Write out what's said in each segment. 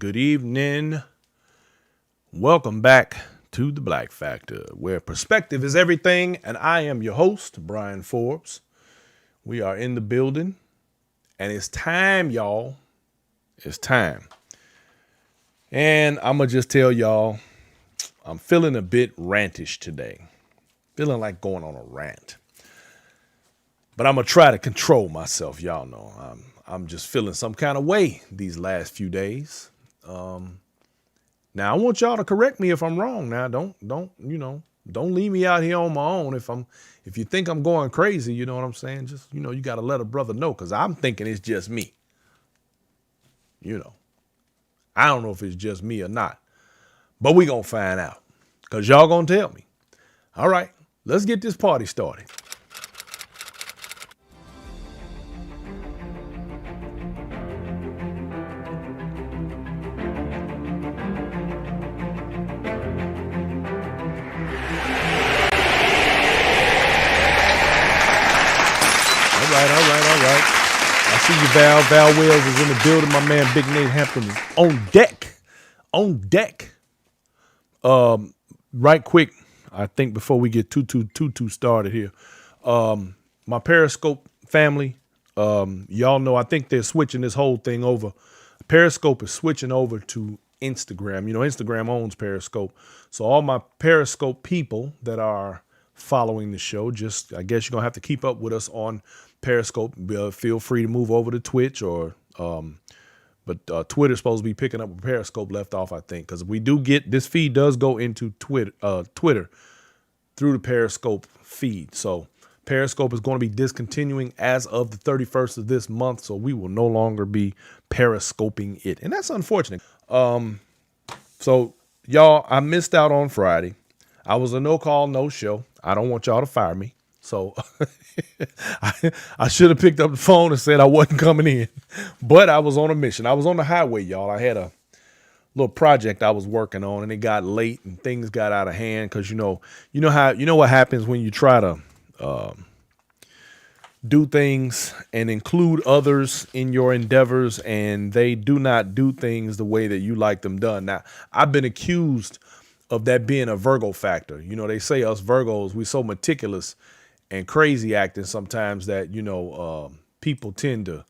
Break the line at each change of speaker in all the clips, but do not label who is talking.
Good evening. Welcome back to the Black Factor, where perspective is everything, and I am your host, Brian Forbes. We are in the building, and it's time, y'all. It's time. And I'm going to just tell y'all, I'm feeling a bit rantish today. Feeling like going on a rant. But I'm going to try to control myself, y'all know. I'm just feeling some kind of way these last few days. Now I want y'all to correct me if I'm wrong. Now don't leave me out here on my own if you think I'm going crazy, you know what I'm saying? Just, you got to let a brother know, cuz I'm thinking it's just me. I don't know if it's just me or not. But we going to find out, cuz y'all going to tell me. All right, let's get this party started. All right. I see you, Val. Val Wells is in the building. My man, Big Nate Hampton, is on deck. On deck. Right quick, I think before we get too started here, my Periscope family, y'all know, I think they're switching this whole thing over. Periscope is switching over to Instagram. Instagram owns Periscope. So all my Periscope people that are following the show, I guess you're going to have to keep up with us on Periscope. Feel free to move over to Twitch but Twitter's supposed to be picking up where Periscope left off, I think, because we do get this feed does go into Twitter through the Periscope feed. So Periscope is going to be discontinuing as of the 31st of this month, so we will no longer be Periscoping it, and that's unfortunate. So y'all, I missed out on Friday. I was a no call, no show. I don't want y'all to fire me. So I should have picked up the phone and said I wasn't coming in, but I was on a mission. I was on the highway, y'all. I had a little project I was working on, and it got late and things got out of hand. Cause you know what happens when you try to, do things and include others in your endeavors, and they do not do things the way that you like them done. Now, I've been accused of that being a Virgo factor. They say us Virgos, we so meticulous and crazy acting sometimes that, people tend to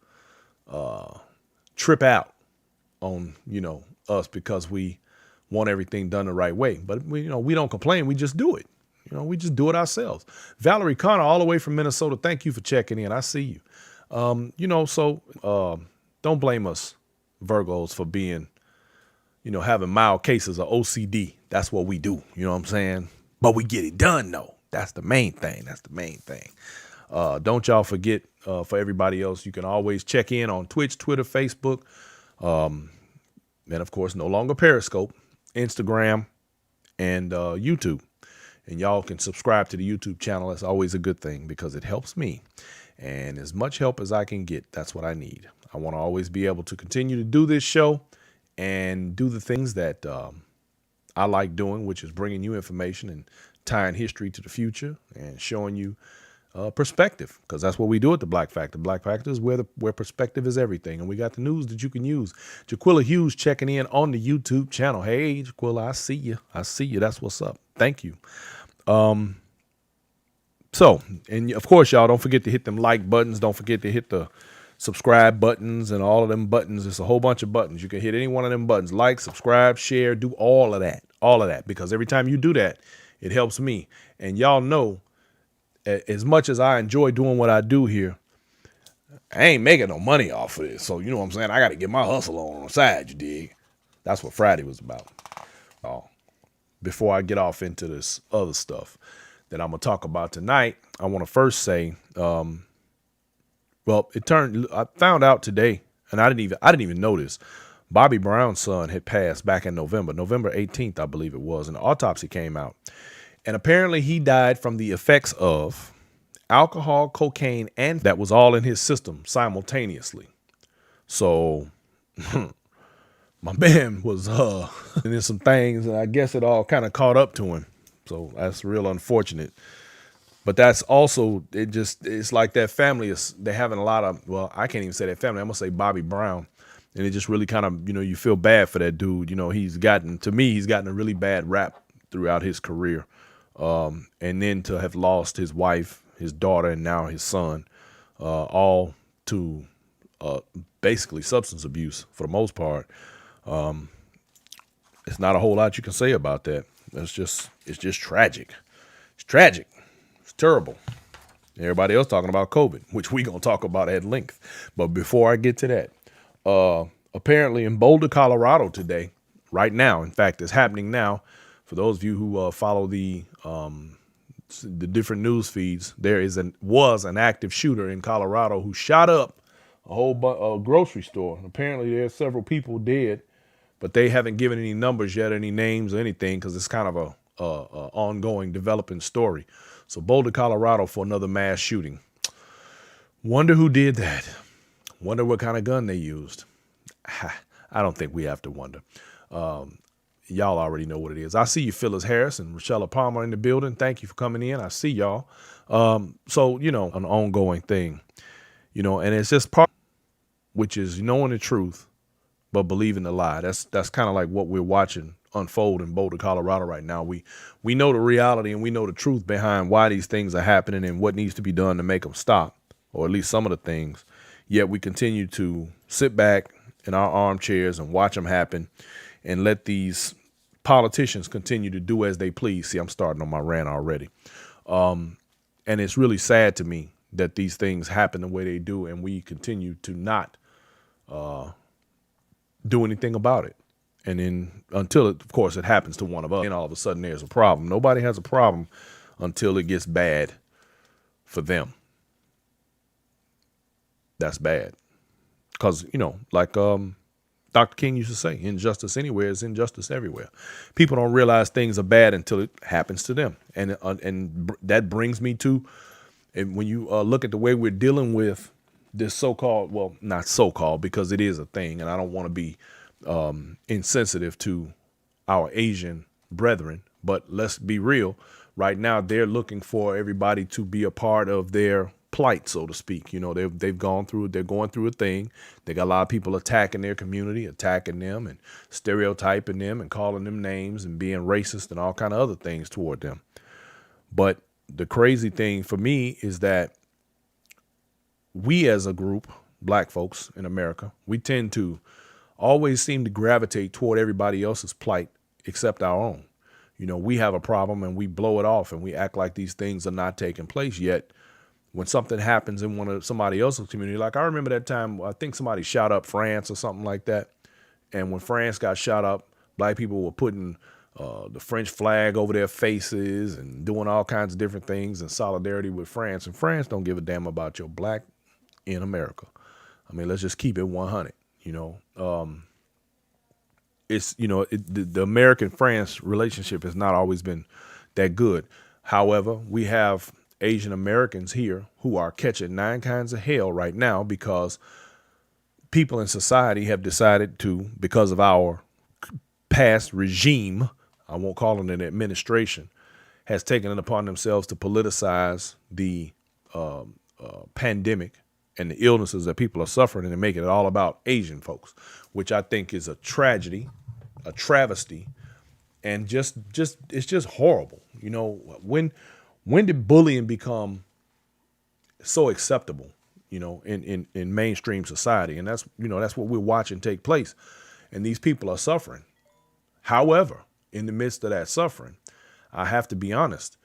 trip out on, us because we want everything done the right way. But we don't complain. We just do it. We just do it ourselves. Valerie Connor, all the way from Minnesota. Thank you for checking in. I see you. So don't blame us Virgos for being, having mild cases of OCD. That's what we do. You know what I'm saying? But we get it done, though. That's the main thing. Don't y'all forget, for everybody else, you can always check in on Twitch, Twitter, Facebook, and of course, no longer Periscope, Instagram, and YouTube. And y'all can subscribe to the YouTube channel. That's always a good thing because it helps me. And as much help as I can get, that's what I need. I want to always be able to continue to do this show and do the things that I like doing, which is bringing you information and tying history to the future and showing you perspective, because that's what we do at the Black Factor. Black Factor is where perspective is everything, and we got the news that you can use. Jaquilla Hughes checking in on the YouTube channel. Hey, Jaquilla, I see you. That's what's up. Thank you. So, and of course, y'all don't forget to hit them like buttons. Don't forget to hit the subscribe buttons and all of them buttons. It's a whole bunch of buttons. You can hit any one of them buttons. Like, subscribe, share, do all of that, because every time you do that, it helps me. And y'all know, as much as I enjoy doing what I do here, I ain't making no money off of this. So, you know what I'm saying? I got to get my hustle on the side, you dig? That's what Friday was about. Before I get off into this other stuff that I'm going to talk about tonight, I want to first say, I found out today, and I didn't even know this. Bobby Brown's son had passed back in November 18th, I believe it was, and the autopsy came out. And apparently he died from the effects of alcohol, cocaine, and that was all in his system simultaneously. So my man was and then some things, and I guess it all kind of caught up to him. So that's real unfortunate. But that's also, it's like that family they're having a lot of, well, I can't even say that family. I'm going to say Bobby Brown And it just really kind of, you feel bad for that dude. He's gotten a really bad rap throughout his career. And then to have lost his wife, his daughter, and now his son, all to basically substance abuse for the most part. It's not a whole lot you can say about that. It's just tragic. It's tragic. It's terrible. Everybody else talking about COVID, which we gonna talk about at length. But before I get to that, apparently in Boulder, Colorado today, right now, in fact, it's happening now. For those of you who follow the different news feeds, was an active shooter in Colorado who shot up a grocery store. Apparently, there are several people dead, but they haven't given any numbers yet, any names or anything, because it's kind of a ongoing developing story. So Boulder, Colorado, for another mass shooting. Wonder who did that. Wonder what kind of gun they used. I don't think we have to wonder. Y'all already know what it is. I see you, Phyllis Harris and Rochella Palmer in the building. Thank you for coming in. I see y'all. So, an ongoing thing, and it's just part, which is knowing the truth, but believing the lie. That's kind of like what we're watching unfold in Boulder, Colorado right now. We know the reality and we know the truth behind why these things are happening and what needs to be done to make them stop, or at least some of the things. Yet we continue to sit back in our armchairs and watch them happen and let these politicians continue to do as they please. See, I'm starting on my rant already. And it's really sad to me that these things happen the way they do and we continue to not do anything about it. And then until, of course, it happens to one of us, and all of a sudden there's a problem. Nobody has a problem until it gets bad for them. That's bad. Because, like Dr. King used to say, injustice anywhere is injustice everywhere. People don't realize things are bad until it happens to them. And that brings me to, and when you look at the way we're dealing with this so-called, well, not so-called, because it is a thing, and I don't want to be insensitive to our Asian brethren, but let's be real. Right now, they're looking for everybody to be a part of their plight, so to speak. They've gone through, they're going through a thing. They got a lot of people attacking their community, attacking them and stereotyping them and calling them names and being racist and all kind of other things toward them. But the crazy thing for me is that we as a group, black folks in America, we tend to always seem to gravitate toward everybody else's plight except our own. We have a problem and we blow it off and we act like these things are not taking place yet. When something happens in somebody else's community, like I remember that time, I think somebody shot up France or something like that. And when France got shot up, black people were putting the French flag over their faces and doing all kinds of different things in solidarity with France. And France don't give a damn about your black in America. I mean, let's just keep it 100. It's, the American-France relationship has not always been that good. However, we have Asian Americans here who are catching 9 kinds of hell right now because people in society have decided to, because of our past regime, I won't call it an administration, has taken it upon themselves to politicize the pandemic and the illnesses that people are suffering and to make it all about Asian folks, which I think is a tragedy, a travesty, and just it's just horrible. When did bullying become so acceptable, in mainstream society? And that's what we're watching take place. And these people are suffering. However, in the midst of that suffering, I have to be honest,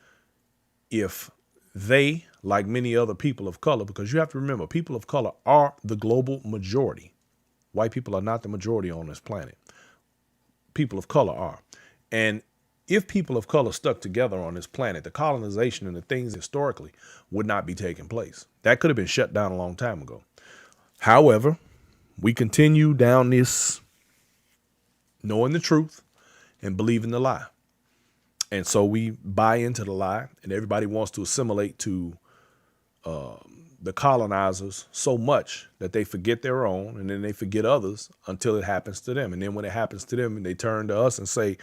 if they, like many other people of color, because you have to remember, people of color are the global majority. White people are not the majority on this planet. People of color are. And if people of color stuck together on this planet, the colonization and the things historically would not be taking place. That could have been shut down a long time ago. However, we continue down this knowing the truth and believing the lie. And so we buy into the lie, and everybody wants to assimilate to the colonizers so much that they forget their own, and then they forget others until it happens to them. And then when it happens to them, they turn to us and say,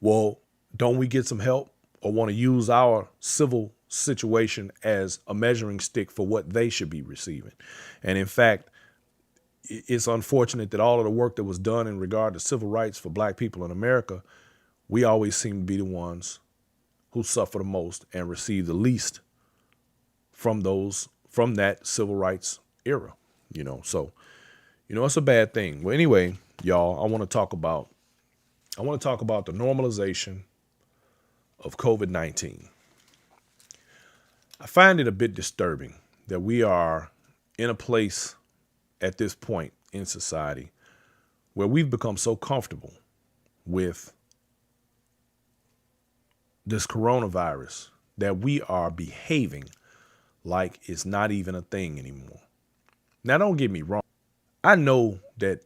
well, don't we get some help, or want to use our civil situation as a measuring stick for what they should be receiving? And in fact, it's unfortunate that all of the work that was done in regard to civil rights for black people in America, we always seem to be the ones who suffer the most and receive the least from that civil rights era, So, it's a bad thing. Well, anyway, y'all, I want to talk about the normalization of COVID-19. I find it a bit disturbing that we are in a place at this point in society where we've become so comfortable with this coronavirus that we are behaving like it's not even a thing anymore. Now, don't get me wrong. I know that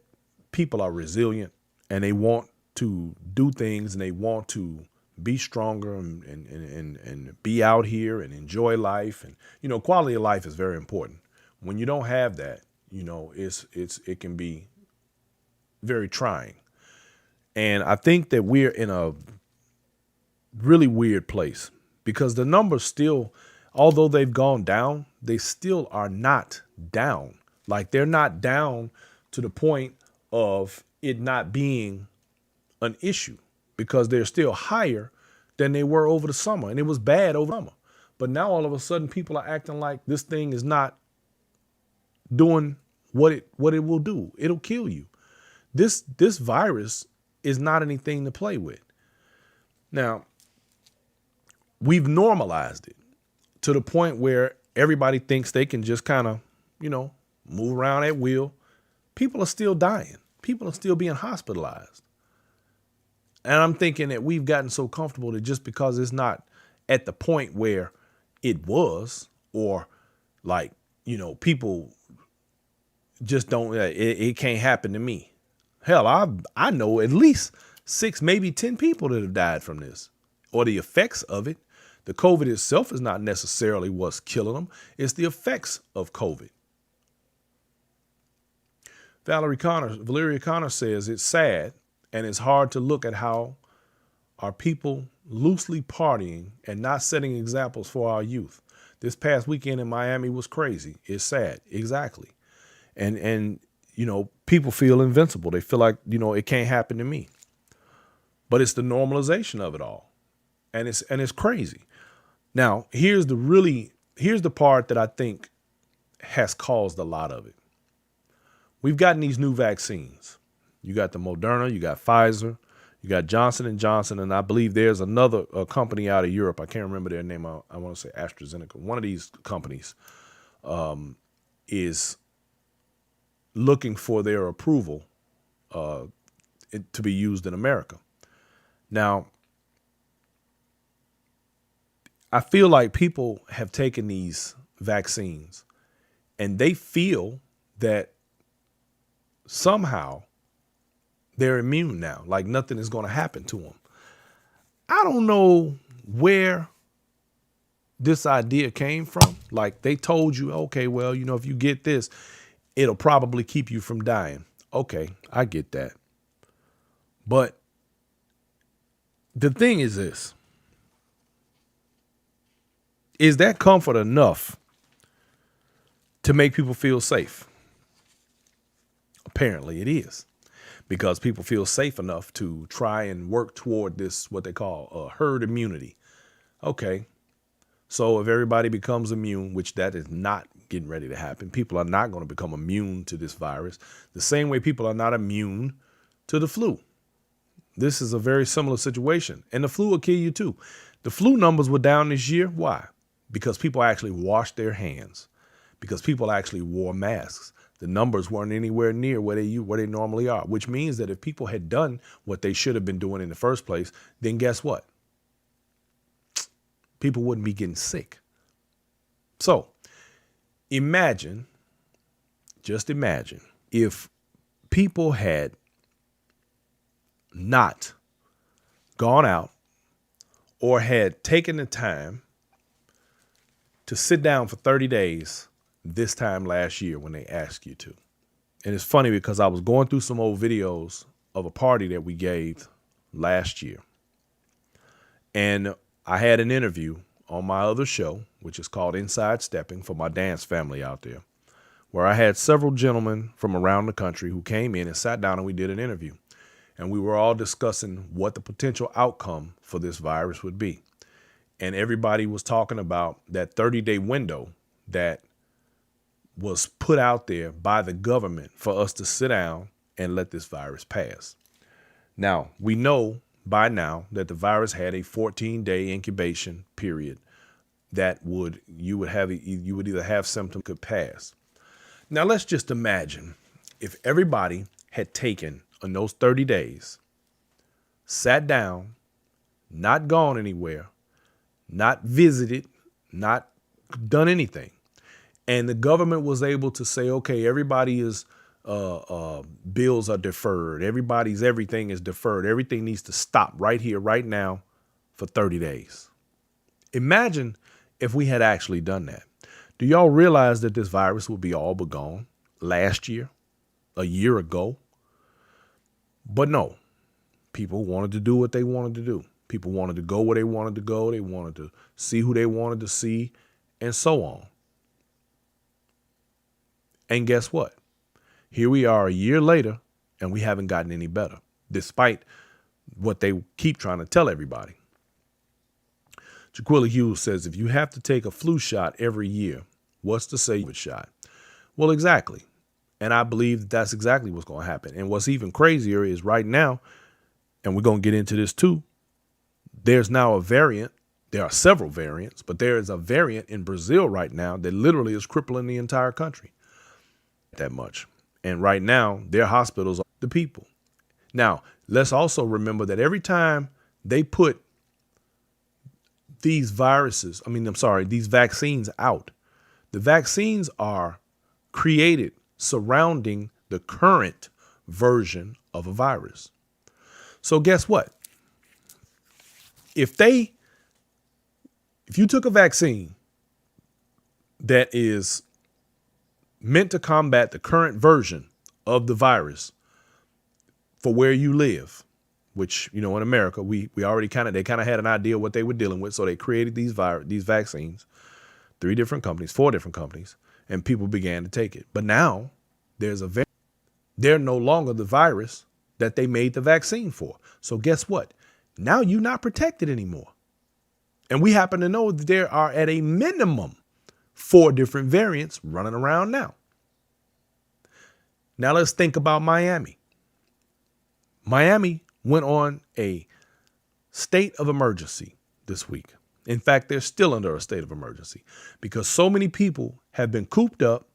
people are resilient and they want to do things and they want to be stronger and be out here and enjoy life. And, quality of life is very important. When you don't have that, it can be very trying. And I think that we're in a really weird place because the numbers still, although they've gone down, they still are not down. Like they're not down to the point of it not being an issue because they're still higher than they were over the summer. And it was bad over the summer. But now all of a sudden people are acting like this thing is not doing what it will do. It'll kill you. This virus is not anything to play with. Now, we've normalized it to the point where everybody thinks they can just kind of, move around at will. People are still dying. People are still being hospitalized. And I'm thinking that we've gotten so comfortable that just because it's not at the point where it was, or like, people just don't, it can't happen to me. Hell, I know at least 6, maybe 10 people that have died from this or the effects of it. The COVID itself is not necessarily what's killing them. It's the effects of COVID. Valeria Connor says it's sad and it's hard to look at how our people loosely partying and not setting examples for our youth. This past weekend in Miami was crazy. It's sad. Exactly. And people feel invincible. They feel like, it can't happen to me. But it's the normalization of it all. And it's crazy. Now, here's the part that I think has caused a lot of it. We've gotten these new vaccines. You got the Moderna, you got Pfizer, you got Johnson & Johnson, and I believe there's another company out of Europe. I can't remember their name. I want to say AstraZeneca. One of these companies is looking for their approval to be used in America. Now, I feel like people have taken these vaccines and they feel that somehow they're immune now, like nothing is going to happen to them. I don't know where this idea came from. Like they told you, okay, well, if you get this, it'll probably keep you from dying. Okay, I get that. But the thing is this. Is that comfort enough to make people feel safe? Apparently it is, because people feel safe enough to try and work toward this, what they call herd immunity. Okay, so if everybody becomes immune, which that is not getting ready to happen, people are not going to become immune to this virus the same way people are not immune to the flu. This is a very similar situation, and the flu will kill you too. The flu numbers were down this year. Why? Because people actually washed their hands, because people actually wore masks. The numbers weren't anywhere near where they normally are, which means that if people had done what they should have been doing in the first place, then guess what? People wouldn't be getting sick. So just imagine if people had not gone out or had taken the time to sit down for 30 days this time last year when they asked you to. And it's funny because I was going through some old videos of a party that we gave last year. And I had an interview on my other show, which is called Inside Stepping, for my dance family out there, where I had several gentlemen from around the country who came in and sat down and we did an interview. And we were all discussing what the potential outcome for this virus would be. And everybody was talking about that 30-day window that was put out there by the government for us to sit down and let this virus pass. Now, we know by now that the virus had a 14-day incubation period that you would either have symptoms could pass. Now, let's just imagine if everybody had taken in those 30 days, sat down, not gone anywhere, not visited, not done anything. And the government was able to say, okay, everybody is bills are deferred. Everything is deferred. Everything needs to stop right here, right now for 30 days. Imagine if we had actually done that. Do y'all realize that this virus would be all but gone last year, a year ago? But no, people wanted to do what they wanted to do. People wanted to go where they wanted to go. They wanted to see who they wanted to see, and so on. And guess what? Here we are a year later, and we haven't gotten any better, despite what they keep trying to tell everybody. Jaquilla Hughes says, if you have to take a flu shot every year, what's to say you would shot? Well, exactly. And I believe that's exactly what's going to happen. And what's even crazier is right now, and we're going to get into this too, there's now a variant. There are several variants, but there is a variant in Brazil right now that literally is crippling the entire country. That much. And right now, their hospitals are the people. Now, let's also remember that every time they put these vaccines out, the vaccines are created surrounding the current version of a virus. So guess what? If you took a vaccine that is meant to combat the current version of the virus for where you live, which, in America, we already they kind of had an idea what they were dealing with. So they created these vaccines, 4 different companies, and people began to take it. But now they're no longer the virus that they made the vaccine for. So guess what? Now you're not protected anymore. And we happen to know that there are at a minimum 4 different variants running around now. Now let's think about Miami. Miami went on a state of emergency this week. In fact, they're still under a state of emergency because so many people have been cooped up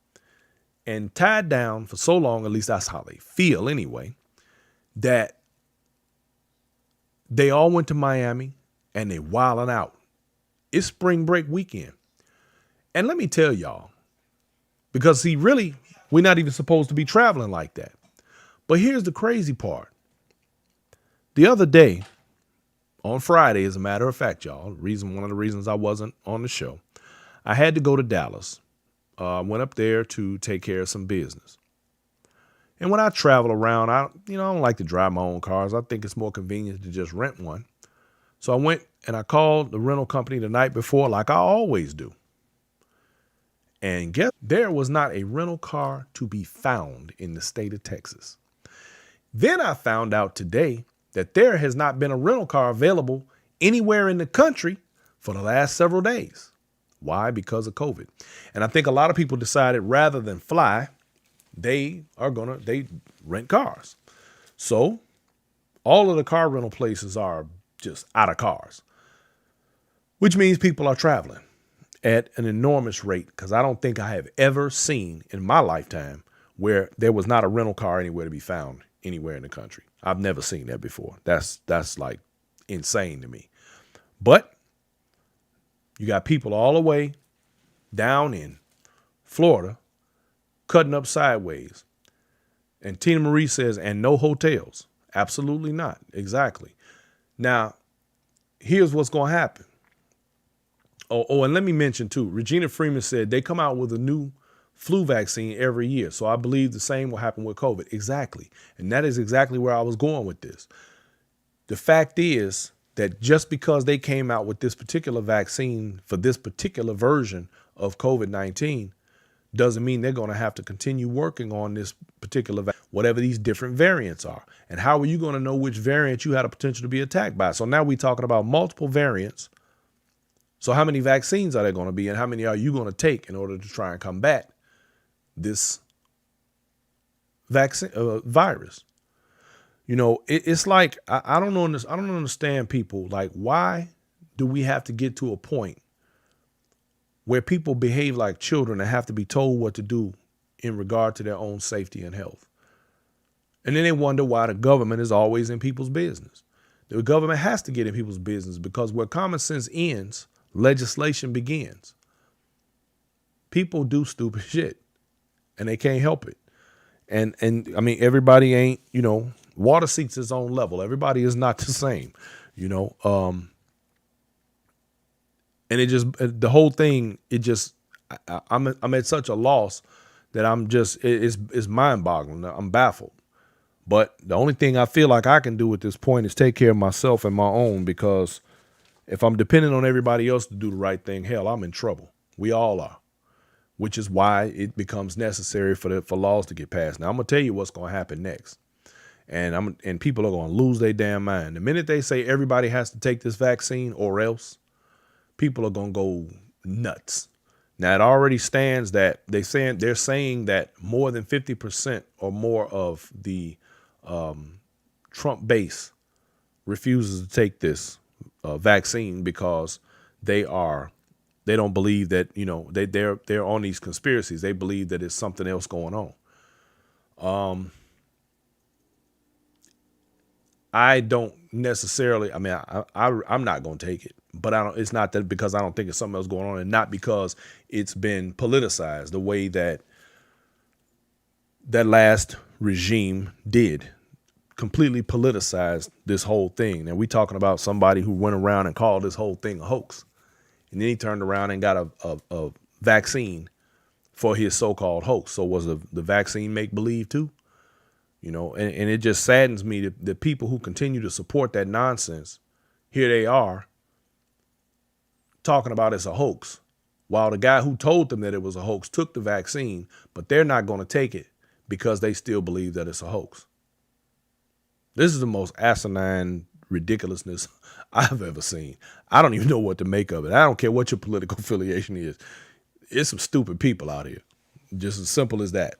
and tied down for so long, at least that's how they feel anyway, that they all went to Miami and they wilding out. It's spring break weekend. And let me tell y'all, because we're not even supposed to be traveling like that. But here's the crazy part. The other day, on Friday, as a matter of fact, y'all, one of the reasons I wasn't on the show, I had to go to Dallas. Went up there to take care of some business. And when I travel around, I don't like to drive my own cars. I think it's more convenient to just rent one. So I went and I called the rental company the night before, like I always do. And there was not a rental car to be found in the state of Texas. Then I found out today that there has not been a rental car available anywhere in the country for the last several days. Why? Because of COVID. And I think a lot of people decided rather than fly, they rent cars. So all of the car rental places are just out of cars, which means people are traveling at an enormous rate, because I don't think I have ever seen in my lifetime where there was not a rental car anywhere to be found anywhere in the country. I've never seen that before. That's like insane to me. But you got people all the way down in Florida cutting up sideways. And Tina Marie says, and no hotels. Absolutely not. Exactly. Now, here's what's going to happen. Oh, and let me mention too, Regina Freeman said they come out with a new flu vaccine every year. So I believe the same will happen with COVID. Exactly. And that is exactly where I was going with this. The fact is that just because they came out with this particular vaccine for this particular version of COVID-19 doesn't mean they're going to have to continue working on this particular, whatever these different variants are. And how are you going to know which variant you had a potential to be attacked by? So now we're talking about multiple variants. So how many vaccines are there going to be, and how many are you going to take in order to try and combat this vaccine virus? You know, it's like, I don't know. I don't understand people. Like, why do we have to get to a point where people behave like children and have to be told what to do in regard to their own safety and health? And then they wonder why the government is always in people's business. The government has to get in people's business, because where common sense ends, legislation begins. People do stupid shit and they can't help it. And I mean, everybody ain't, you know, water seeks its own level. Everybody is not the same, you know. And it just, the whole thing, it just, I'm at such a loss that I'm just, it's mind boggling. I'm baffled. But the only thing I feel like I can do at this point is take care of myself and my own, because if I'm depending on everybody else to do the right thing, hell, I'm in trouble. We all are, which is why it becomes necessary for laws to get passed. Now, I'm going to tell you what's going to happen next. And people are going to lose their damn mind. The minute they say everybody has to take this vaccine or else, people are going to go nuts. Now, it already stands that they're saying that more than 50% or more of the Trump base refuses to take this vaccine because they don't believe that, you know, they're on these conspiracies. They believe that it's something else going on. I don't necessarily, I mean, I'm not going to take it, but it's not that because I don't think it's something else going on, and not because it's been politicized the way that last regime did. Completely politicized this whole thing. And we talking about somebody who went around and called this whole thing a hoax. And then he turned around and got a vaccine for his so-called hoax. So was the vaccine make believe too? You know, and it just saddens me that the people who continue to support that nonsense, here they are talking about it's a hoax, while the guy who told them that it was a hoax took the vaccine, but they're not going to take it because they still believe that it's a hoax. This is the most asinine ridiculousness I've ever seen. I don't even know what to make of it. I don't care what your political affiliation is. It's some stupid people out here. Just as simple as that.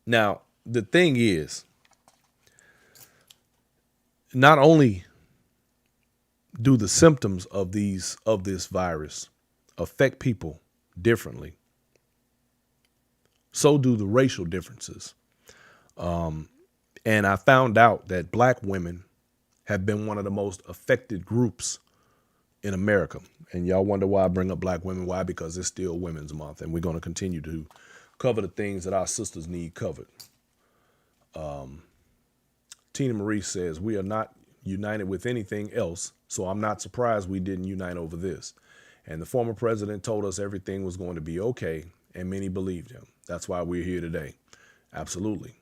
Now, the thing is, not only do the symptoms of this virus affect people differently, so do the racial differences. And I found out that black women have been one of the most affected groups in America. And y'all wonder why I bring up black women. Why? Because it's still Women's Month, and we're going to continue to cover the things that our sisters need covered. Tina Marie says, we are not united with anything else, so I'm not surprised we didn't unite over this. And the former president told us everything was going to be okay, and many believed him. That's why we're here today. Absolutely.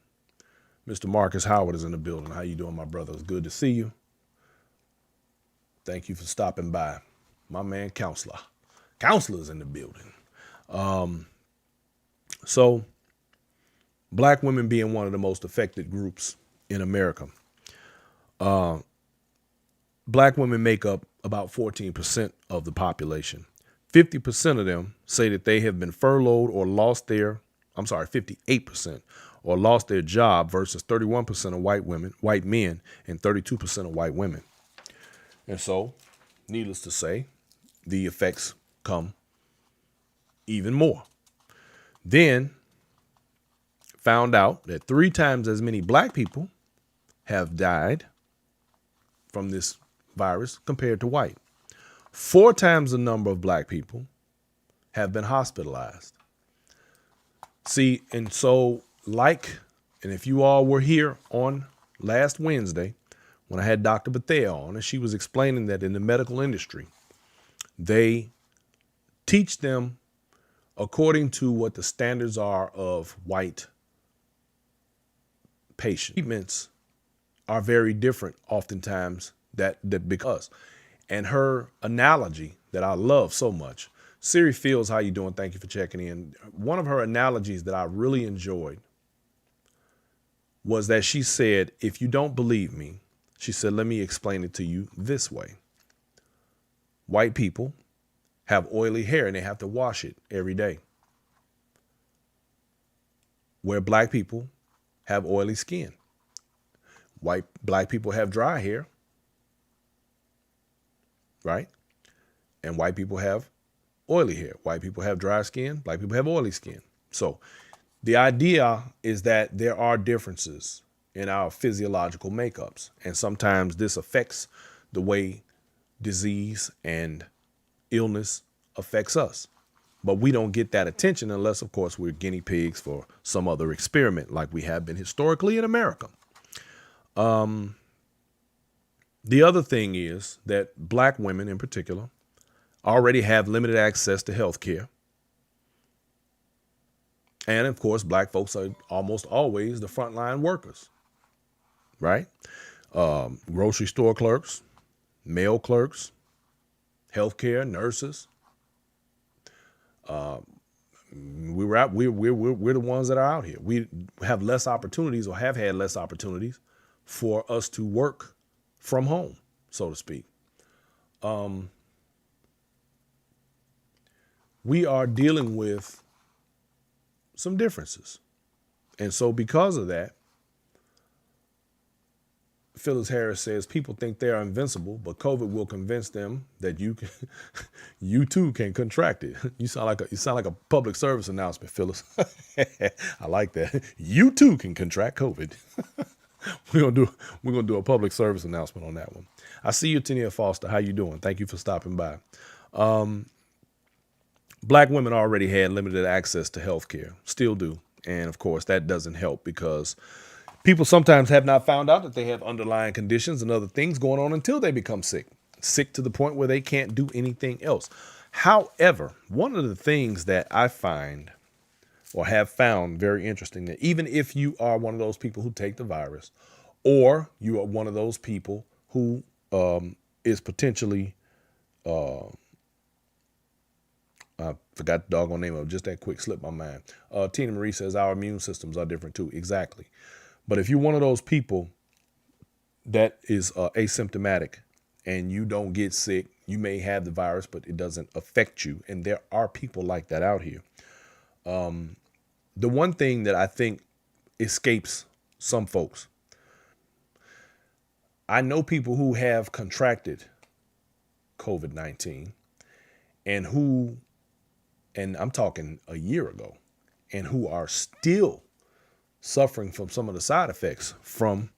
Mr. Marcus Howard is in the building. How you doing, my brother? It's good to see you. Thank you for stopping by. My man, Counselor. Counselor's in the building. So black women being one of the most affected groups in America. Black women make up about 14% of the population. 50% of them say that they have been furloughed or lost 58% or lost their job versus 31% of white men, and 32% of white women. And so, needless to say, the effects come even more. Then found out that 3 times as many black people have died from this virus compared to white. 4 times the number of black people have been hospitalized. See, and so and if you all were here on last Wednesday when I had Dr. Bethea on, and she was explaining that in the medical industry, they teach them according to what the standards are of white patients. Treatments are very different oftentimes that because, and her analogy that I love so much Siri Fields, how you doing? Thank you for checking in. One of her analogies that I really enjoyed was that she said, if you don't believe me, she said, let me explain it to you this way. White people have oily hair and they have to wash it every day. Where black people have oily skin. Black people have dry hair, right? And white people have oily hair. White people have dry skin, black people have oily skin. So the idea is that there are differences in our physiological makeups. And sometimes this affects the way disease and illness affects us. But we don't get that attention unless, of course, we're guinea pigs for some other experiment like we have been historically in America. The other thing is that black women in particular already have limited access to health care. And of course, black folks are almost always the frontline workers, right? Grocery store clerks, mail clerks, healthcare nurses. We're the ones that are out here. We have less opportunities, or have had less opportunities, for us to work from home, so to speak. We are dealing with some differences. And so because of that, Phyllis Harris says people think they are invincible, but COVID will convince them that you too can contract it. You sound like a public service announcement, Phyllis. I like that. You too can contract COVID. We're gonna do a public service announcement on that one. I see you, Tania Foster. How you doing? Thank you for stopping by. Black women already had limited access to health care, still do. And of course, that doesn't help because people sometimes have not found out that they have underlying conditions and other things going on until they become sick to the point where they can't do anything else. However, one of the things that I find or have found very interesting, that even if you are one of those people who take the virus, or you are one of those people who is potentially, I forgot the doggone name of it, just that quick slipped my mind. Tina Marie says our immune systems are different too. Exactly. But if you're one of those people that is asymptomatic and you don't get sick, you may have the virus, but it doesn't affect you. And there are people like that out here. The one thing that I think escapes some folks, I know people who have contracted COVID-19 and I'm talking a year ago, and who are still suffering from some of the side effects from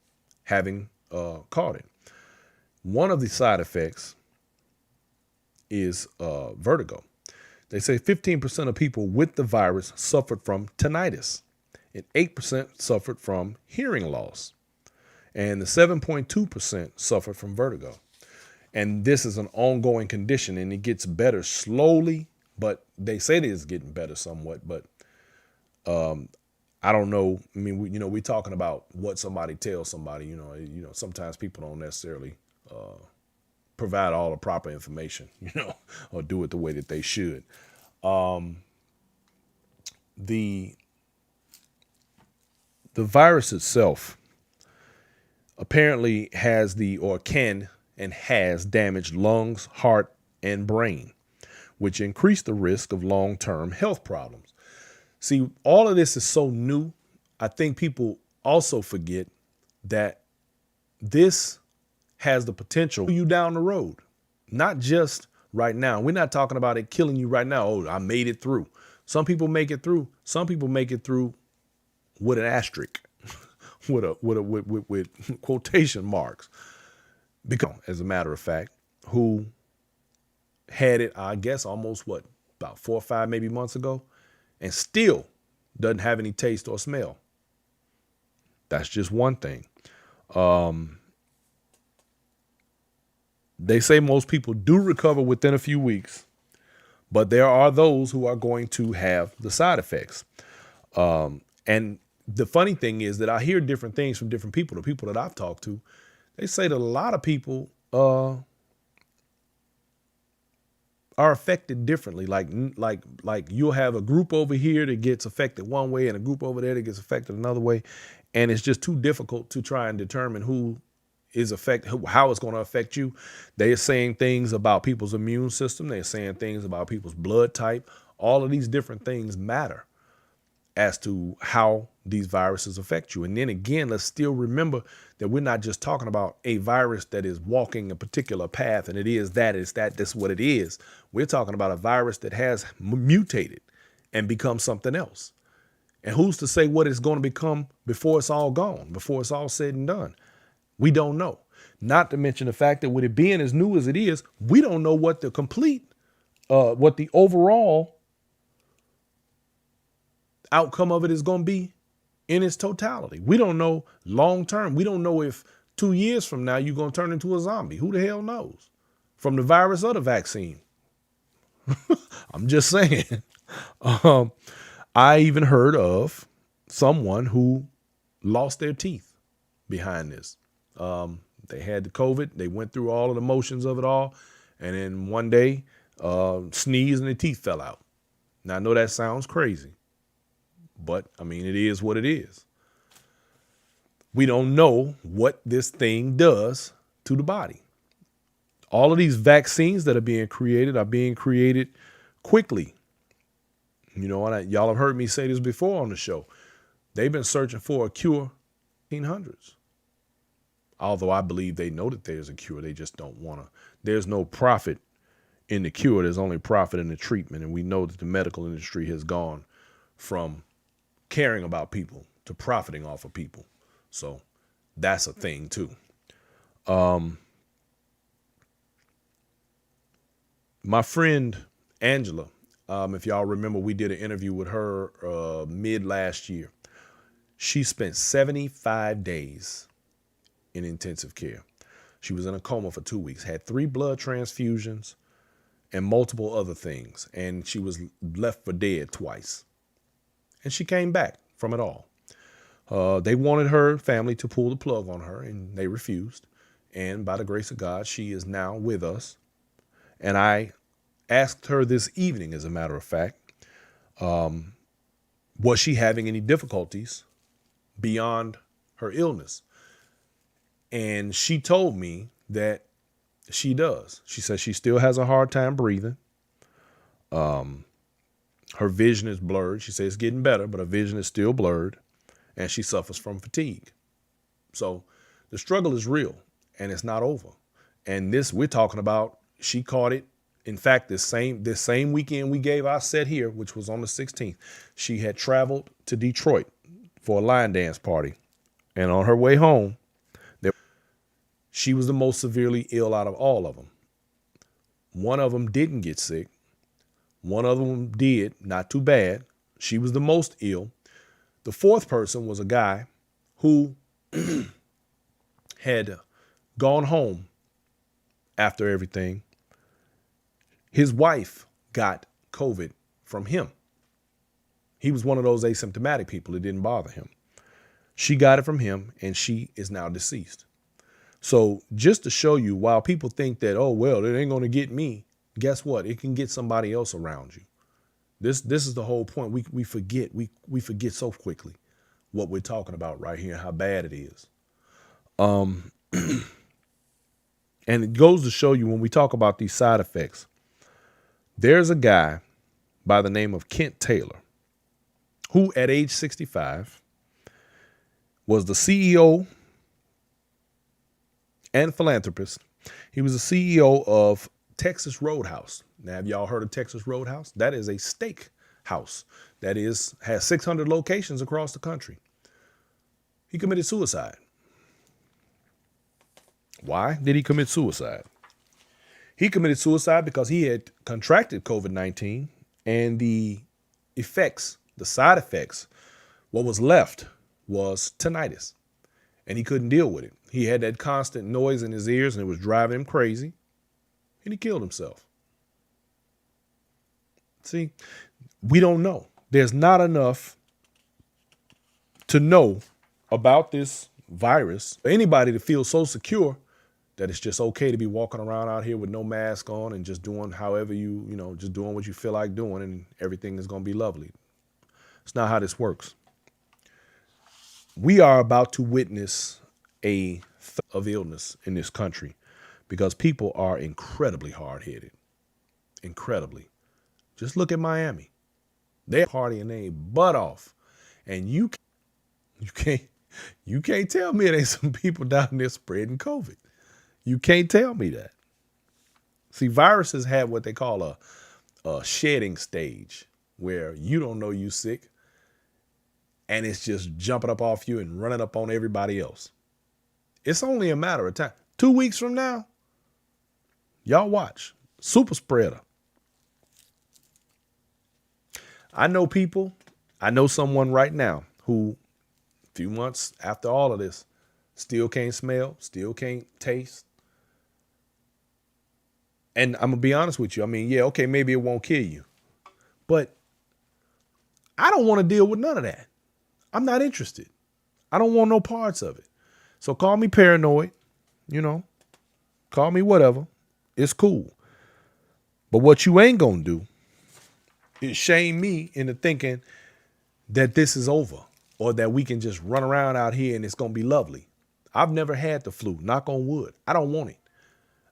having caught it. One of the side effects is vertigo. They say 15% of people with the virus suffered from tinnitus, and 8% suffered from hearing loss, and the 7.2% suffered from vertigo. And this is an ongoing condition, and it gets better slowly, but they say it is getting better somewhat, but I don't know. I mean, we're talking about what somebody tells somebody. Sometimes people don't necessarily provide all the proper information, or do it the way that they should. The virus itself apparently has damaged lungs, heart, and brain, which increase the risk of long-term health problems. See, all of this is so new. I think people also forget that this has the potential to you down the road, not just right now. We're not talking about it killing you right now. Oh, I made it through. Some people make it through. Some people make it through with an asterisk, with quotation marks. Because, as a matter of fact, who had it, I guess, almost about 4 or 5 maybe months ago, and still doesn't have any taste or smell. That's just one thing. They say most people do recover within a few weeks, but there are those who are going to have the side effects. And the funny thing is that I hear different things from different people. The people that I've talked to, they say that a lot of people are affected differently. Like you'll have a group over here that gets affected one way and a group over there that gets affected another way. And it's just too difficult to try and determine who is how it's going to affect you. They're saying things about people's immune system. They're saying things about people's blood type. All of these different things matter as to how these viruses affect you. And then again, let's still remember that we're not just talking about a virus that is walking a particular path and that's what it is. We're talking about a virus that has mutated and become something else. And who's to say what it's going to become before it's all gone, before it's all said and done? We don't know. Not to mention the fact that with it being as new as it is, we don't know what the overall outcome of it is going to be in its totality. We don't know long term. We don't know if 2 years from now you're going to turn into a zombie. Who the hell knows? From the virus or the vaccine. I'm just saying. I even heard of someone who lost their teeth behind this. They had the COVID. They went through all of the motions of it all. And then one day, sneezed and the teeth fell out. Now, I know that sounds crazy. But, I mean, it is what it is. We don't know what this thing does to the body. All of these vaccines that are being created quickly. You know, and y'all have heard me say this before on the show. They've been searching for a cure in the 1800s. Although I believe they know that there's a cure. They just don't want to. There's no profit in the cure. There's only profit in the treatment. And we know that the medical industry has gone from caring about people to profiting off of people. So that's a thing too. My friend Angela, if y'all remember, we did an interview with her mid last year. She spent 75 days in intensive care. She was in a coma for 2 weeks, had 3 blood transfusions and multiple other things. And she was left for dead twice. And she came back from it all. They wanted her family to pull the plug on her, and they refused. And by the grace of God, she is now with us. And I asked her this evening, as a matter of fact, was she having any difficulties beyond her illness? And she told me that she does. She says she still has a hard time breathing. Her vision is blurred. She says it's getting better, but her vision is still blurred, and she suffers from fatigue. So the struggle is real, and it's not over. And this, we're talking about, she caught it. In fact, this same weekend we gave our set here, which was on the 16th, she had traveled to Detroit for a line dance party. And on her way home, she was the most severely ill out of all of them. One of them didn't get sick. One of them did, not too bad. She was the most ill. The fourth person was a guy who had gone home after everything. His wife got COVID from him. He was one of those asymptomatic people. It didn't bother him. She got it from him, and she is now deceased. So just to show you, while people think that, oh, well, it ain't going to get me, guess what? It can get somebody else around you. This is the whole point. We forget. We forget so quickly what we're talking about right here and how bad it is. And it goes to show you, when we talk about these side effects, there's a guy by the name of Kent Taylor, who at age 65 was the CEO and philanthropist. He was the CEO of Texas Roadhouse. Now, have y'all heard of Texas Roadhouse? That is a steak house that has 600 locations across the country. He committed suicide. Why did he commit suicide? He committed suicide because he had contracted COVID-19, and the side effects, what was left was tinnitus, and he couldn't deal with it. He had that constant noise in his ears, and it was driving him crazy, and he killed himself. See, we don't know. There's not enough to know about this virus for anybody to feel so secure that it's just okay to be walking around out here with no mask on and just doing however just doing what you feel like doing, and everything is going to be lovely. It's not how this works. We are about to witness a of illness in this country because people are incredibly hard-headed. Incredibly. Just look at Miami. They're partying their butt off. And you can't tell me there ain't some people down there spreading COVID. You can't tell me that. See, viruses have what they call a shedding stage where you don't know you sick and it's just jumping up off you and running up on everybody else. It's only a matter of time. 2 weeks from now, y'all watch. Super spreader. I know someone right now who a few months after all of this still can't smell, still can't taste. And I'm going to be honest with you. I mean, yeah, okay, maybe it won't kill you. But I don't want to deal with none of that. I'm not interested. I don't want no parts of it. So call me paranoid, call me whatever. It's cool. But what you ain't going to do is shame me into thinking that this is over or that we can just run around out here and it's going to be lovely. I've never had the flu, knock on wood. I don't want it.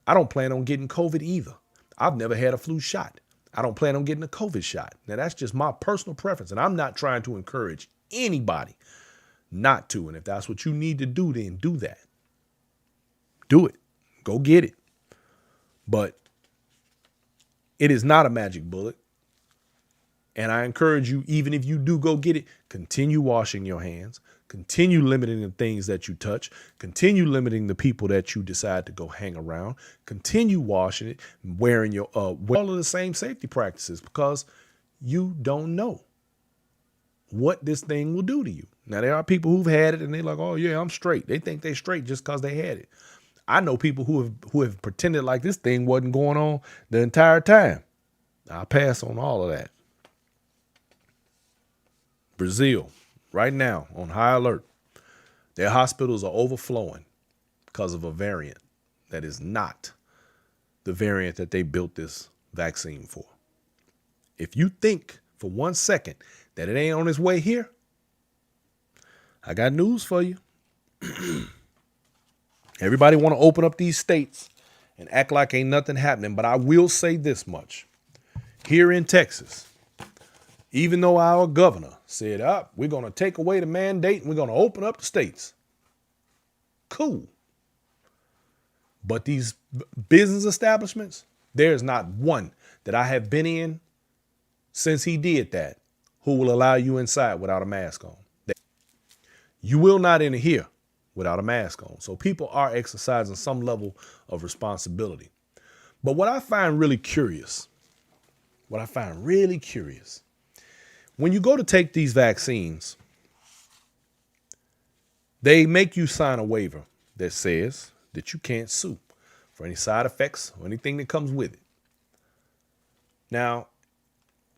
I don't plan on getting COVID either. I've never had a flu shot. I don't plan on getting a COVID shot. Now, that's just my personal preference, and I'm not trying to encourage anybody not to. And if that's what you need to do, then do that. Do it. Go get it. But it is not a magic bullet. And I encourage you, even if you do go get it, continue washing your hands, continue limiting the things that you touch, continue limiting the people that you decide to go hang around, continue washing it, wearing your all of the same safety practices, because you don't know what this thing will do to you. Now, there are people who've had it and they're like, oh yeah, I'm straight. They think they're straight just because they had it. I know people who have pretended like this thing wasn't going on the entire time. I'll pass on all of that. Brazil, right now, on high alert. Their hospitals are overflowing because of a variant that is not the variant that they built this vaccine for. If you think for 1 second that it ain't on its way here, I got news for you. Everybody want to open up these states and act like ain't nothing happening, but I will say this much. Here in Texas, even though our governor said, we're going to take away the mandate and we're going to open up the states. Cool. But these business establishments, there's not one that I have been in since he did that who will allow you inside without a mask on. You will not enter here without a mask on. So people are exercising some level of responsibility. But what I find really curious, when you go to take these vaccines, they make you sign a waiver that says that you can't sue for any side effects or anything that comes with it. Now,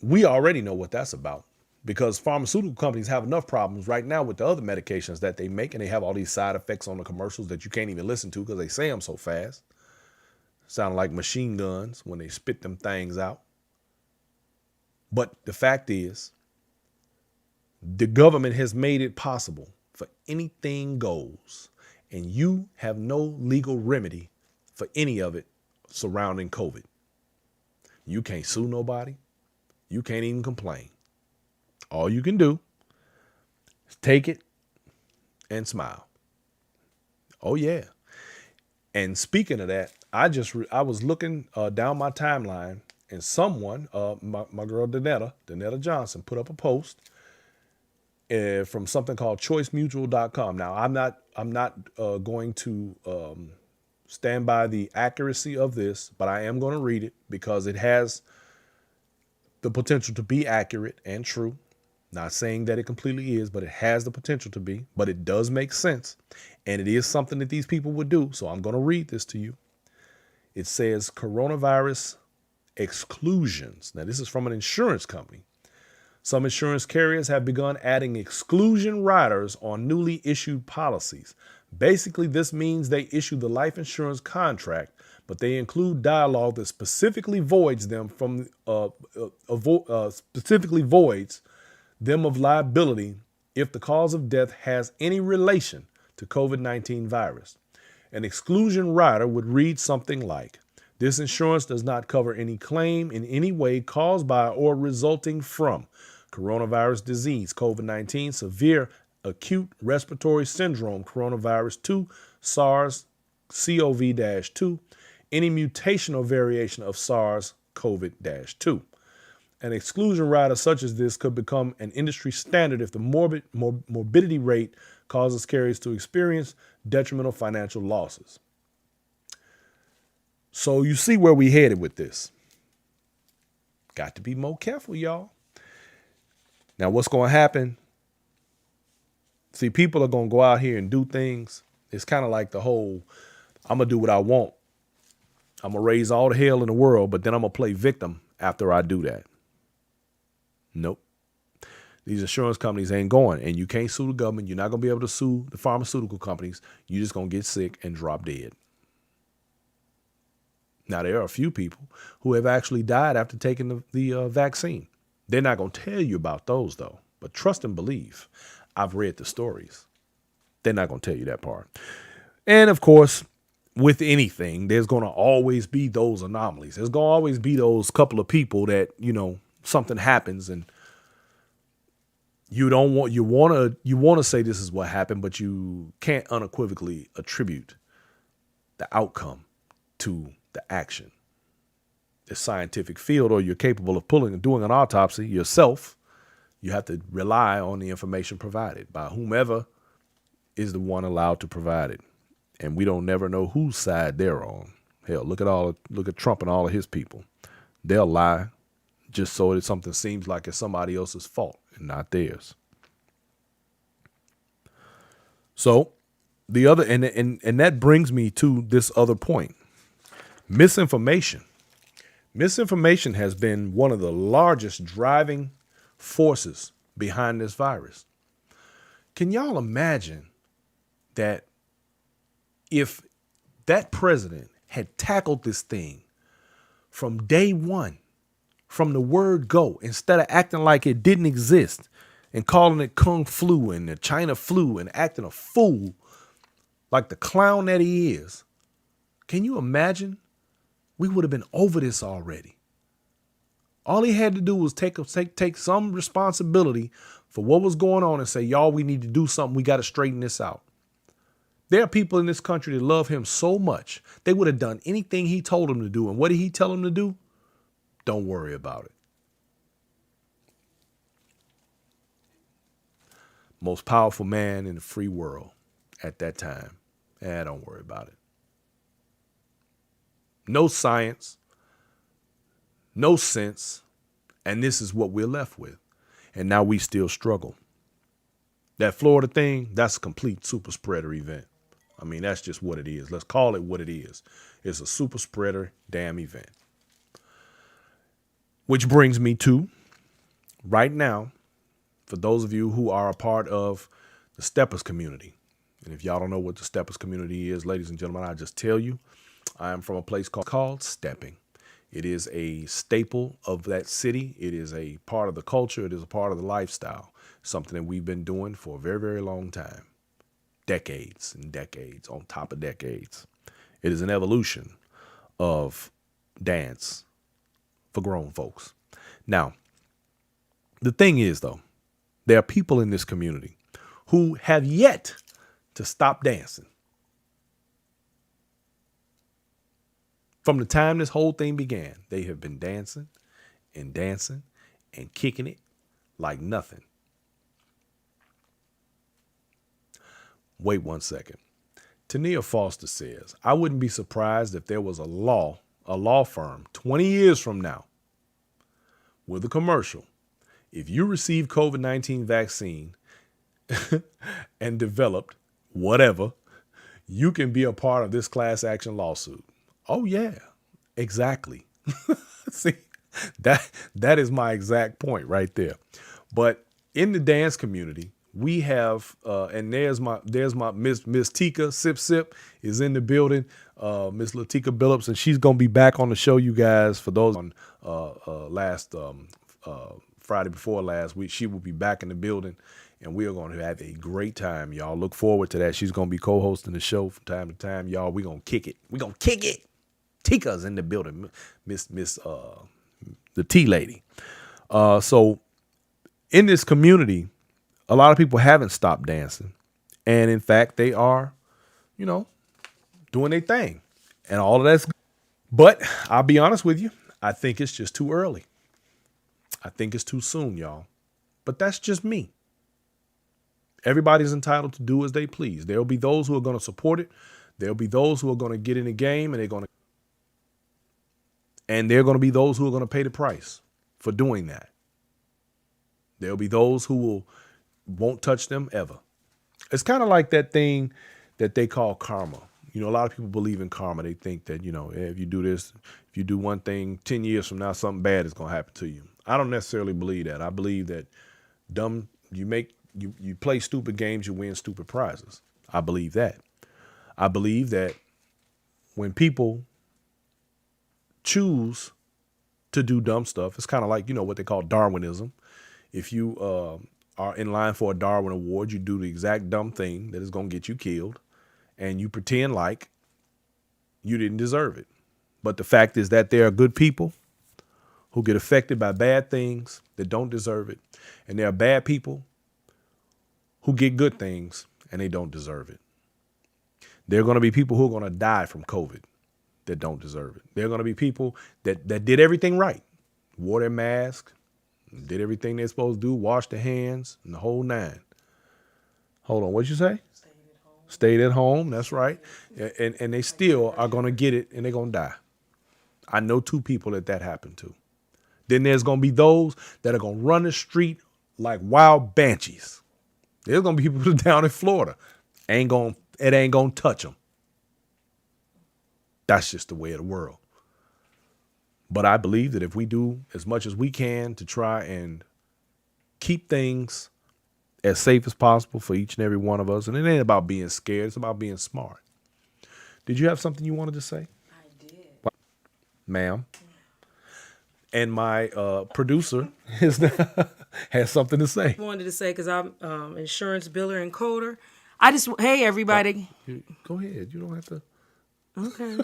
we already know what that's about because pharmaceutical companies have enough problems right now with the other medications that they make, and they have all these side effects on the commercials that you can't even listen to because they say them so fast. Sound like machine guns when they spit them things out. But the fact is, the government has made it possible for anything goes, and you have no legal remedy for any of it surrounding COVID. You can't sue nobody. You can't even complain. All you can do is take it and smile. Oh, yeah. And speaking of that, I was looking down my timeline, and someone, my girl Danetta Johnson, put up a post from something called choicemutual.com. Now, I'm not going to stand by the accuracy of this, but I am going to read it because it has the potential to be accurate and true. Not saying that it completely is, but it has the potential to be, but it does make sense. And it is something that these people would do. So I'm going to read this to you. It says coronavirus exclusions. Now, this is from an insurance company. Some insurance carriers have begun adding exclusion riders on newly issued policies. Basically, this means they issue the life insurance contract, but they include dialogue that specifically voids them from specifically voids them of liability if the cause of death has any relation to COVID-19 virus. An exclusion rider would read something like, this insurance does not cover any claim in any way caused by or resulting from coronavirus disease, COVID-19, severe acute respiratory syndrome, coronavirus 2, SARS-CoV-2, any mutation or variation of SARS-CoV-2. An exclusion rider such as this could become an industry standard if the morbidity rate causes carriers to experience detrimental financial losses. So you see where we headed with this. Got to be more careful, y'all. Now, what's going to happen? See, people are going to go out here and do things. It's kind of like the whole, I'm going to do what I want. I'm going to raise all the hell in the world, but then I'm going to play victim after I do that. Nope. These insurance companies ain't going, and you can't sue the government. You're not going to be able to sue the pharmaceutical companies. You're just going to get sick and drop dead. Now, there are a few people who have actually died after taking the vaccine. They're not going to tell you about those, though. But trust and believe. I've read the stories. They're not going to tell you that part. And, of course, with anything, there's going to always be those anomalies. There's going to always be those couple of people that, something happens and you want to say this is what happened, but you can't unequivocally attribute the outcome to the action. The scientific field, or you're capable of pulling and doing an autopsy yourself, you have to rely on the information provided by whomever is the one allowed to provide it. And we don't never know whose side they're on. Hell, look at Trump and all of his people. They'll lie just so that something seems like it's somebody else's fault and not theirs. So the other, and that brings me to this other point. Misinformation. Misinformation has been one of the largest driving forces behind this virus. Can y'all imagine that if that president had tackled this thing from day one, from the word go, instead of acting like it didn't exist and calling it Kung Flu and the China flu and acting a fool like the clown that he is, can you imagine? We would have been over this already. All he had to do was take some responsibility for what was going on and say, y'all, we need to do something. We got to straighten this out. There are people in this country that love him so much, they would have done anything he told them to do. And what did he tell them to do? Don't worry about it. Most powerful man in the free world at that time. Don't worry about it. No science, no sense, and this is what we're left with. And now we still struggle. That Florida thing, that's a complete super spreader event. I mean, that's just what it is. Let's call it what it is. It's a super spreader damn event. Which brings me to, right now, for those of you who are a part of the Steppers community, and if y'all don't know what the Steppers community is, ladies and gentlemen, I just tell you, I am from a place called Stepping. It is a staple of that city. It is a part of the culture. It is a part of the lifestyle. Something that we've been doing for a very, very long time. Decades and decades on top of decades. It is an evolution of dance for grown folks. Now, the thing is, though, there are people in this community who have yet to stop dancing. From the time this whole thing began, they have been dancing and kicking it like nothing. Wait 1 second. Tania Foster says, I wouldn't be surprised if there was a law firm 20 years from now with a commercial. If you receive COVID-19 vaccine and developed whatever, you can be a part of this class action lawsuit. Oh, yeah, exactly. See, that is my exact point right there. But in the dance community, we have and there's my Miss Tika Sip Sip is in the building. Miss Latika Billups, and she's gonna be back on the show, you guys. For those on last Friday before last week, she will be back in the building, and we are going to have a great time, y'all. Look forward to that. She's gonna be co-hosting the show from time to time, y'all. We gonna kick it. We gonna kick it. Tika's in the building, Miss the Tea Lady. So in this community, a lot of people haven't stopped dancing. And in fact, they are, doing their thing. And all of that's good. But I'll be honest with you, I think it's just too early. I think it's too soon, y'all. But that's just me. Everybody's entitled to do as they please. There'll be those who are going to support it. There'll be those who are going to get in the game, and there are going to be those who are going to pay the price for doing that. There'll be those who won't touch them ever. It's kind of like that thing that they call karma. A lot of people believe in karma. They think that, if you do this, if you do one thing, 10 years from now, something bad is going to happen to you. I don't necessarily believe that. I believe that you play stupid games, you win stupid prizes. I believe that. I believe that when people choose to do dumb stuff, it's kind of like, what they call Darwinism. If you are in line for a Darwin Award, you do the exact dumb thing that is going to get you killed, and you pretend like you didn't deserve it. But the fact is that there are good people who get affected by bad things that don't deserve it. And there are bad people who get good things and they don't deserve it. There are going to be people who are going to die from COVID that don't deserve it. There are going to be people that did everything right, wore their mask, did everything they're supposed to do, washed their hands, and the whole nine. Hold on, what'd you say? Stayed at home, that's right. And they still are going to get it, and they're going to die. I know 2 people that happened to. Then there's going to be those that are going to run the street like wild banshees. There's going to be people down in Florida. It ain't going to touch them. That's just the way of the world. But I believe that if we do as much as we can to try and keep things as safe as possible for each and every one of us, and it ain't about being scared, it's about being smart. Did you have something you wanted to say?
I did.
Ma'am? And my producer has something to say.
I wanted to say, because I'm insurance biller and coder. Hey, everybody.
Go ahead. You don't have to.
Okay.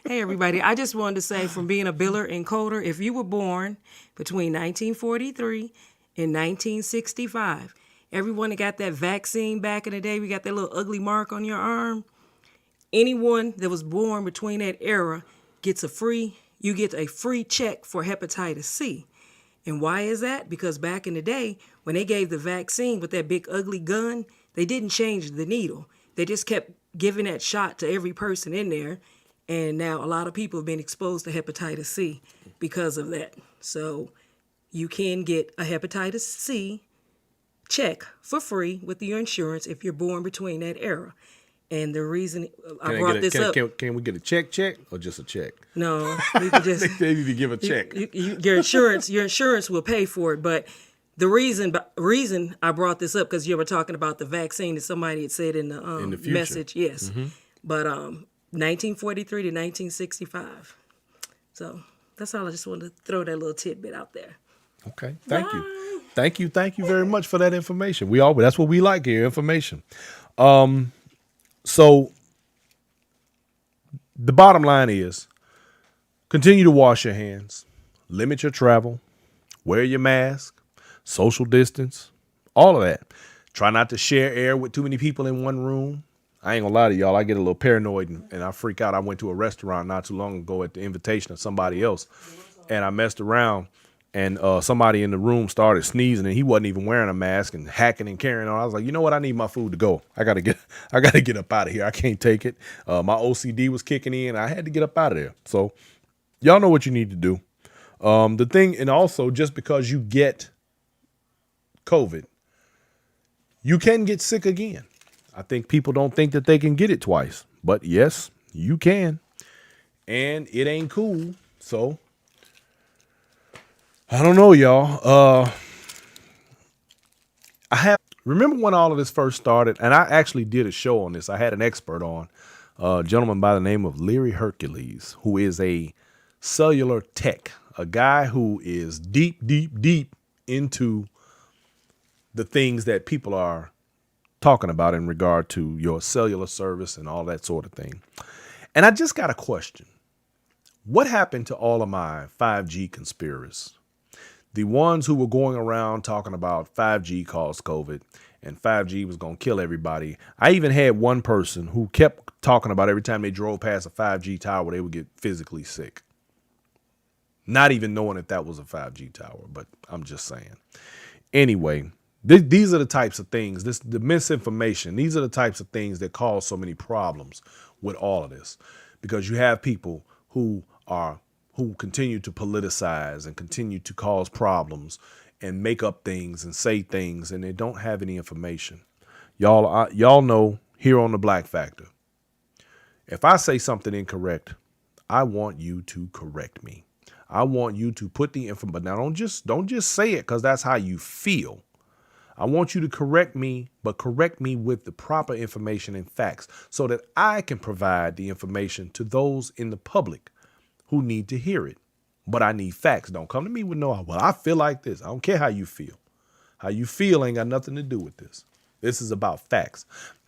Hey, everybody. I just wanted to say, from being a biller and coder, if you were born between 1943 and 1965, everyone that got that vaccine back in the day, we got that little ugly mark on your arm. Anyone that was born between that era you get a free check for hepatitis C. And why is that? Because back in the day, when they gave the vaccine with that big ugly gun, they didn't change the needle. They just kept giving that shot to every person in there. And now a lot of people have been exposed to hepatitis C because of that. So you can get a hepatitis C check for free with your insurance if you're born between that era. And the reason I brought this up...
Can we get a check or just a check?
No, we can just...
They need to give a check.
Your insurance will pay for it. But the reason I brought this up, because you were talking about the vaccine that somebody had said in the message. Yes. Mm-hmm. But 1943 to 1965. So that's all. I just wanted to throw that little tidbit out there.
Okay. Thank you. Thank you very much for that information. That's what we like here, information. So the bottom line is, continue to wash your hands, limit your travel, wear your mask, social distance, all of that. Try not to share air with too many people in one room. I ain't gonna lie to y'all, I get a little paranoid and I freak out. I went to a restaurant not too long ago at the invitation of somebody else, and I messed around, and somebody in the room started sneezing, and he wasn't even wearing a mask and hacking and carrying on. I was like, you know what? I need my food to go. I gotta get up out of here. I can't take it. My OCD was kicking in. I had to get up out of there. So y'all know what you need to do. The thing, and also, just because you get COVID, you can get sick again. I think people don't think that they can get it twice, but yes, you can. And it ain't cool. So I don't know, y'all. Remember when all of this first started? And I actually did a show on this. I had an expert on, a gentleman by the name of Leary Hercules, who is a cellular tech, a guy who is deep, deep, deep into the things that people are talking about in regard to your cellular service and all that sort of thing. And I just got a question. What happened to all of my 5G conspiracists? The ones who were going around talking about 5G caused COVID and 5G was going to kill everybody. I even had one person who kept talking about every time they drove past a 5G tower, they would get physically sick. Not even knowing that that was a 5G tower, but I'm just saying. Anyway, these are the types of things, the misinformation, these are the types of things that cause so many problems with all of this. Because you have people who continue to politicize and continue to cause problems and make up things and say things, and they don't have any information. Y'all know here on the Black Factor, if I say something incorrect, I want you to correct me. I want you to put the info, but now don't just say it because that's how you feel. I want you to correct me, but correct me with the proper information and facts so that I can provide the information to those in the public who need to hear it. But I need facts. Don't come to me with well, I feel like this. I don't care how you feel. How you feel ain't got nothing to do with this. This is about facts.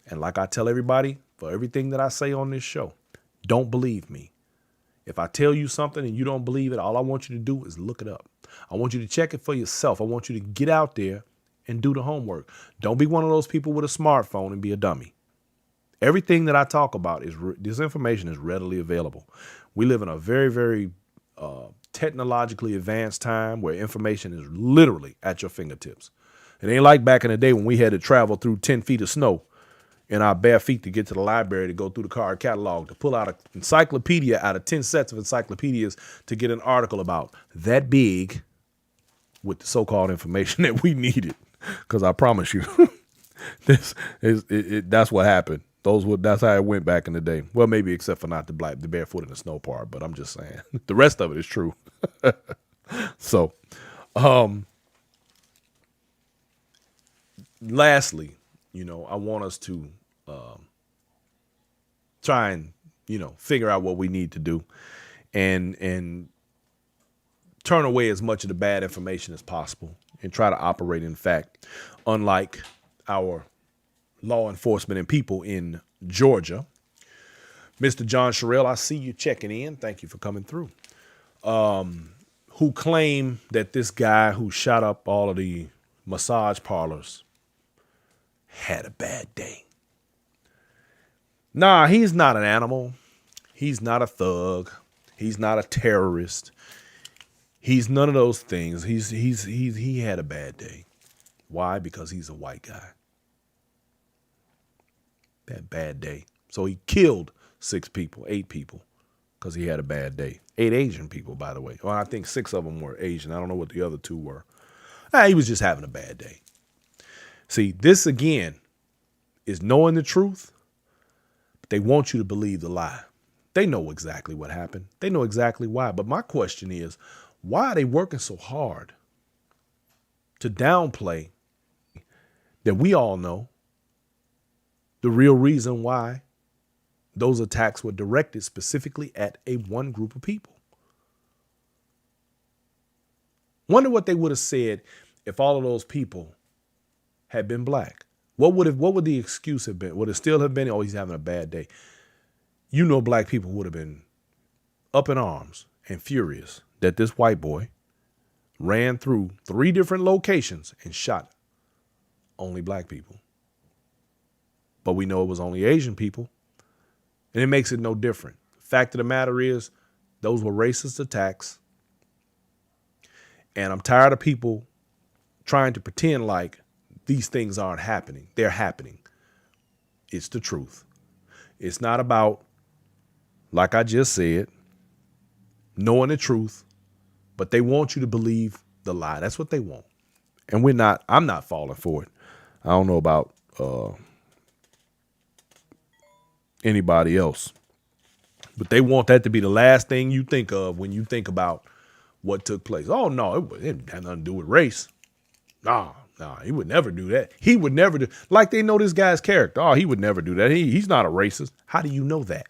And like I tell everybody, for everything that I say on this show, don't believe me. If I tell you something and you don't believe it, all I want you to do is look it up. I want you to check it for yourself. I want you to get out there and do the homework. Don't be one of those people with a smartphone and be a dummy. Everything that I talk about this information is readily available. We live in a very, very technologically advanced time where information is literally at your fingertips. It ain't like back in the day when we had to travel through 10 feet of snow in our bare feet to get to the library, to go through the card catalog, to pull out an encyclopedia out of 10 sets of encyclopedias to get an article about that big with the so-called information that we needed. Because I promise you, that's what happened. That's how it went back in the day. Well, maybe except for not the barefoot in the snow part, but I'm just saying the rest of it is true. So, lastly, I want us to try and figure out what we need to do, and turn away as much of the bad information as possible, and try to operate in fact, unlike our law enforcement and people in Georgia. Mr. John Sherrill, I see you checking in. Thank you for coming through. Who claim that this guy who shot up all of the massage parlors had a bad day. Nah, he's not an animal. He's not a thug. He's not a terrorist. He's none of those things. He had a bad day. Why? Because he's a white guy. That bad day. So he killed 8 people, because he had a bad day. 8 Asian people, by the way. Well, I think 6 of them were Asian. I don't know what the other 2 were. He was just having a bad day. See, this again is knowing the truth, but they want you to believe the lie. They know exactly what happened. They know exactly why. But my question is, why are they working so hard to downplay that we all know the real reason why those attacks were directed specifically at one group of people? Wonder what they would have said if all of those people had been black. What would the excuse have been? Would it still have been, oh, he's having a bad day? Black people would have been up in arms and furious that this white boy ran through 3 different locations and shot only black people. But we know it was only Asian people, and it makes it no different. Fact of the matter is, those were racist attacks, and I'm tired of people trying to pretend like these things aren't happening. They're happening. It's the truth. It's not about, like I just said, knowing the truth, but they want you to believe the lie. That's what they want. And I'm not falling for it. I don't know about anybody else, but they want that to be the last thing you think of when you think about what took place. Oh no, it had nothing to do with race. Nah, Nah, he would never do that. He would never do, like they know this guy's character. Oh, he would never do that. He's not a racist. How do you know that?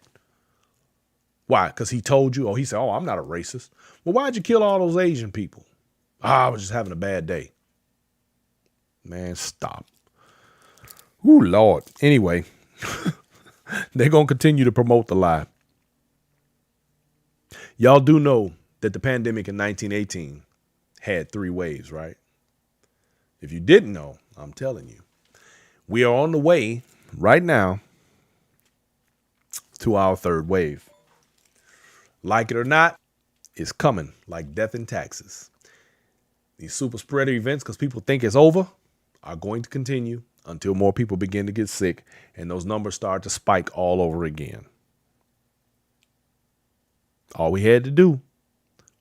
Why? Because he told you, he said, oh, I'm not a racist. Well, why'd you kill all those Asian people? I was just having a bad day. Man, stop. Ooh, Lord. Anyway, they're going to continue to promote the lie. Y'all do know that the pandemic in 1918 had 3 waves, right? If you didn't know, I'm telling you. We are on the way right now to our 3rd wave. Like it or not, it's coming like death and taxes. These super spreader events, because people think it's over, are going to continue until more people begin to get sick and those numbers start to spike all over again. All we had to do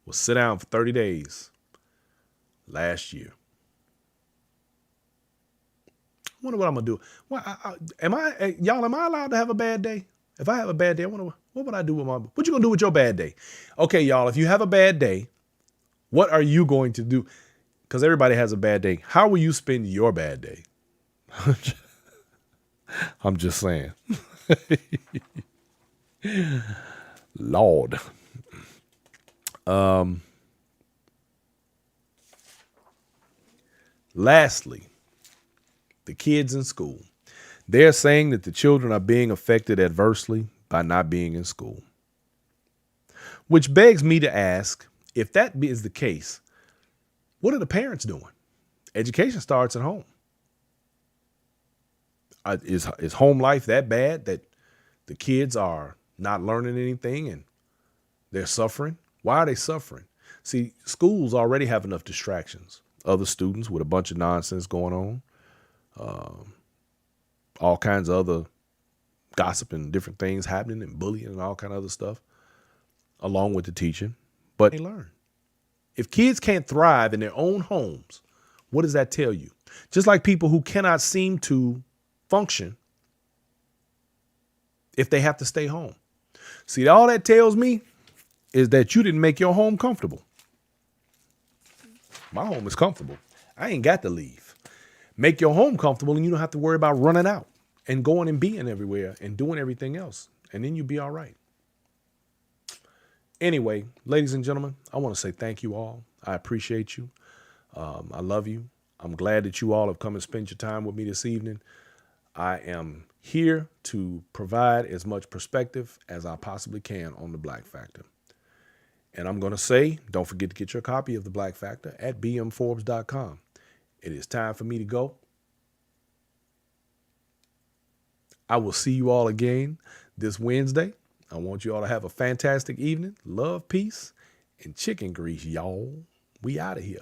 was sit down for 30 days last year. I wonder what I'm going to do. Well, am I allowed to have a bad day? If I have a bad day, I wonder what would I do with what you going to do with your bad day? Okay, y'all, if you have a bad day, what are you going to do? Because everybody has a bad day. How will you spend your bad day? I'm just saying. Lord. Lastly, the kids in school. They're saying that the children are being affected adversely by not being in school. Which begs me to ask, if that is the case, what are the parents doing? Education starts at home. Is home life that bad that the kids are not learning anything and they're suffering? Why are they suffering? See, schools already have enough distractions. Other students with a bunch of nonsense going on. All kinds of other gossip and different things happening and bullying and all kind of other stuff along with the teaching. But they learn. If kids can't thrive in their own homes, what does that tell you? Just like people who cannot seem to function if they have to stay home. See, all that tells me is that you didn't make your home comfortable. My home is comfortable. I ain't got to leave. Make your home comfortable and you don't have to worry about running out and going and being everywhere and doing everything else. And then you'll be all right. Anyway, ladies and gentlemen, I want to say thank you all. I appreciate you. I love you. I'm glad that you all have come and spent your time with me this evening. I am here to provide as much perspective as I possibly can on the Black Factor. And I'm going to say, don't forget to get your copy of the Black Factor at bmforbes.com. It is time for me to go. I will see you all again this Wednesday. I want you all to have a fantastic evening. Love, peace, and chicken grease, y'all. We out of here.